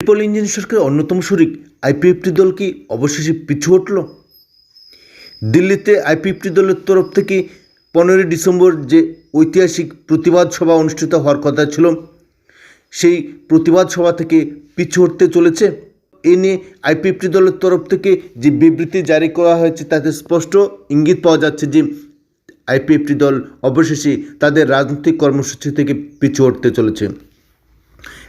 Triple engine সরকারের অন্যতম শরিক আইপিএফটি দল কি অবশেষে পিছু হটল? দিল্লিতে আইপিএফটি দলের তরফ থেকে 15 ডিসেম্বর যে ঐতিহাসিক প্রতিবাদ সভা অনুষ্ঠিত হওয়ার কথা ছিল, সেই প্রতিবাদ সভা থেকে পিছু হটতে চলেছে। এ নিয়ে আইপিএফটি দলের তরফ থেকে যে বিবৃতি জারি করা হয়েছে তাতে স্পষ্ট ইঙ্গিত পাওয়া যাচ্ছে যে আইপিএফটি দল অবশেষে তাদের রাজনৈতিক কর্মসূচি থেকে পিছু হটতে চলেছে।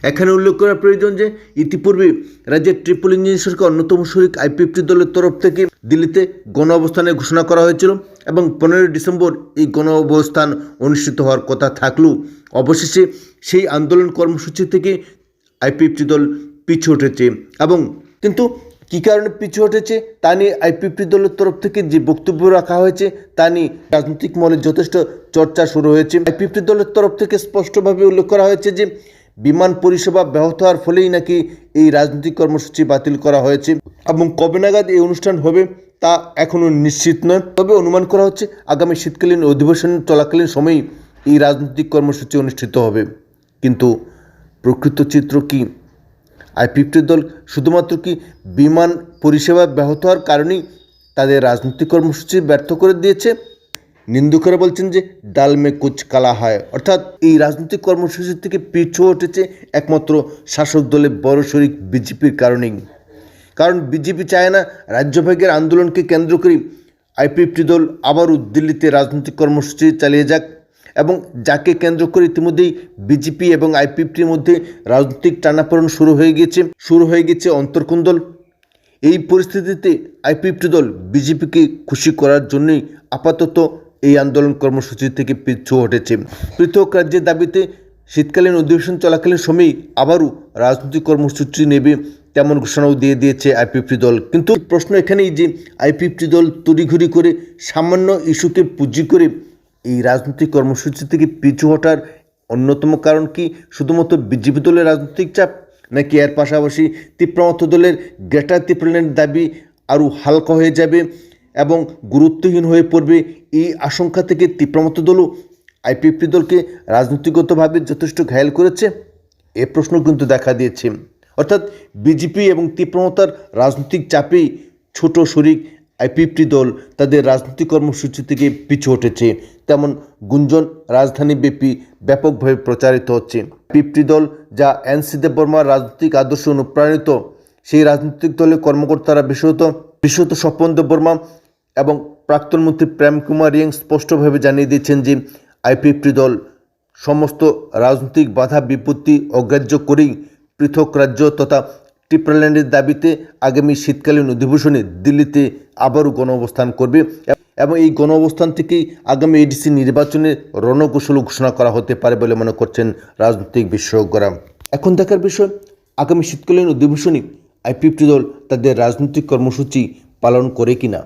এখানে উল্লেখ করা প্রয়োজন যে ইতিপূর্বে রাজ্যের ট্রিপল ইঞ্জিন সরকার অন্যতম শরিক আইপিএফটি দলের তরফ থেকে দিল্লিতে গণ অবস্থানের ঘোষণা করা হয়েছিল এবং 15 ডিসেম্বর এই গণ অবস্থান অনুষ্ঠিত হওয়ার কথা থাকলেও অবশেষে সেই আন্দোলন কর্মসূচি থেকে আইপিএফটি দল পিছু হটেছে। কিন্তু কী কারণে পিছু হটেছে তা নিয়ে আইপিএফটি দলের তরফ থেকে যে বক্তব্য রাখা হয়েছে তা নিয়ে রাজনৈতিক মহলে যথেষ্ট চর্চা শুরু হয়েছে। আইপিএফটি দলের তরফ থেকে স্পষ্টভাবে উল্লেখ করা হয়েছে যে বিমান পরিষেবা ব্যাহত হওয়ার ফলেই নাকি এই রাজনৈতিক কর্মসূচি বাতিল করা হয়েছে এবং কবে নাগাদ এই অনুষ্ঠান হবে তা এখনও নিশ্চিত নয়। তবে অনুমান করা হচ্ছে আগামী শীতকালীন অধিবেশন চলাকালীন সময়েই এই রাজনৈতিক কর্মসূচি অনুষ্ঠিত হবে। কিন্তু প্রকৃত চিত্র কি? আইপিএফটি দল শুধুমাত্র কি বিমান পরিষেবা ব্যাহত হওয়ার কারণেই তাদের রাজনৈতিক কর্মসূচি ব্যর্থ করে দিয়েছে? নিন্দুকেরা বলছেন যে ডাল মে কুচ কালা হয়, অর্থাৎ এই রাজনৈতিক কর্মসূচি থেকে পিছু হটেছে একমাত্র শাসক দলের বড় শরিক বিজেপির কারণেই। কারণ বিজেপি চায় না রাজ্যভাগের আন্দোলনকে কেন্দ্র করে আইপিএফটি দল আবারও দিল্লিতে রাজনৈতিক কর্মসূচি চালিয়ে যাক, এবং যাকে কেন্দ্র করে ইতিমধ্যেই বিজেপি এবং আইপিএফটির মধ্যে রাজনৈতিক টানাপোড়েন শুরু হয়ে গেছে অন্তর্কুন্দল। এই পরিস্থিতিতে আইপিএফটি দল বিজেপিকে খুশি করার জন্যই আপাতত এই আন্দোলন কর্মসূচি থেকে পিছু হটেছে। পৃথক রাজ্যের দাবিতে শীতকালীন অধিবেশন চলাকালীন সময়েই আবারও রাজনৈতিক কর্মসূচি নেবে তেমন ঘোষণাও দিয়ে দিয়েছে আইপিএফটি দল। কিন্তু প্রশ্ন এখানেই যে আইপিএফটি দল তড়িঘড়ি করে সামান্য ইস্যুকে পুঁজি করে এই রাজনৈতিক কর্মসূচি থেকে পিছু হটার অন্যতম কারণ কি শুধুমাত্র বিজেপি দলের রাজনৈতিক চাপ, নাকি এর পাশাপাশি তীব্রমত দলের গ্রেটার ত্রিপুরাল্যান্ড দাবি আরও হালকা হয়ে যাবে এবং গুরুত্বহীন হয়ে পড়বে? এই আশঙ্কা থেকে তীব্রমত দলও আইপিএফটি দলকে রাজনৈতিকগতভাবে যথেষ্ট ঘায়েল করেছে, এ প্রশ্ন কিন্তু দেখা দিয়েছে। অর্থাৎ বিজেপি এবং তীব্রমতার রাজনৈতিক চাপেই ছোট শরিক আইপিএফটি দল তাদের রাজনৈতিক কর্মসূচি থেকে পিছু হটেছে, তেমন গুঞ্জন রাজধানীব্যাপী ব্যাপকভাবে প্রচারিত হচ্ছে। আইপিএফটি দল যা এনসি দেববর্মার রাজনৈতিক আদর্শ অনুপ্রাণিত, সেই রাজনৈতিক দলের কর্মকর্তারা বিশেষত স্বপন দেববর্মা এবং প্রাক্তন মন্ত্রী প্রেম কুমার রিয়াং স্পষ্টভাবে জানিয়ে দিয়েছেন যে আইপিএফটি দল সমস্ত রাজনৈতিক বাধা বিপত্তি অগ্রাহ্য করেই পৃথক রাজ্য তথা ত্রিপুরাল্যান্ডের দাবিতে আগামী শীতকালীন অধিবেশনে দিল্লিতে আবারও গণ অবস্থান করবে এবং এই গণ অবস্থান থেকেই আগামী এডিসি নির্বাচনের রণকৌশল ঘোষণা করা হতে পারে বলে মনে করছেন রাজনৈতিক বিশেষজ্ঞরা। এখন দেখার বিষয় আগামী শীতকালীন অধিবেশনে আইপিএফটি দল তাদের রাজনৈতিক কর্মসূচি পালন করে কিনা।